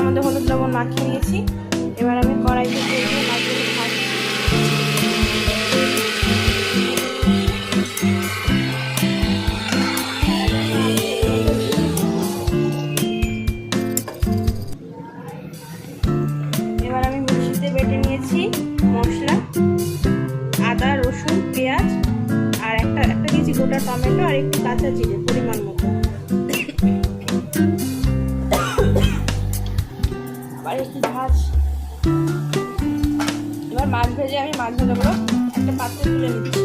মধ্যে হলুদ লবণ মাখিয়ে নিয়েছি। এবার আমি কড়াইতে দিয়ে দিয়ে মাছগুলো ভাজছি। এবার আমি মিক্সিতে বেটে নিয়েছি মশলা, আদা রসুন পেঁয়াজ আর একটা দিয়েছি গোটা টমেটো আর একটু কাঁচা জিরে পরিমাণ মতো। আবার একটু ভাজ। এবার মাছ ভেজে আমি মাছ ভাজাগুলো একটা পাত্রে তুলে নিচ্ছি।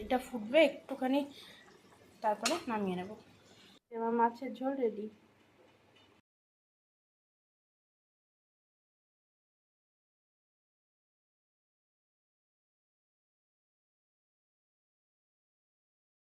এটা ফুটবে একটুখানি, তারপরে নামিয়ে নেব। এবার মাছের ঝোল রেডি।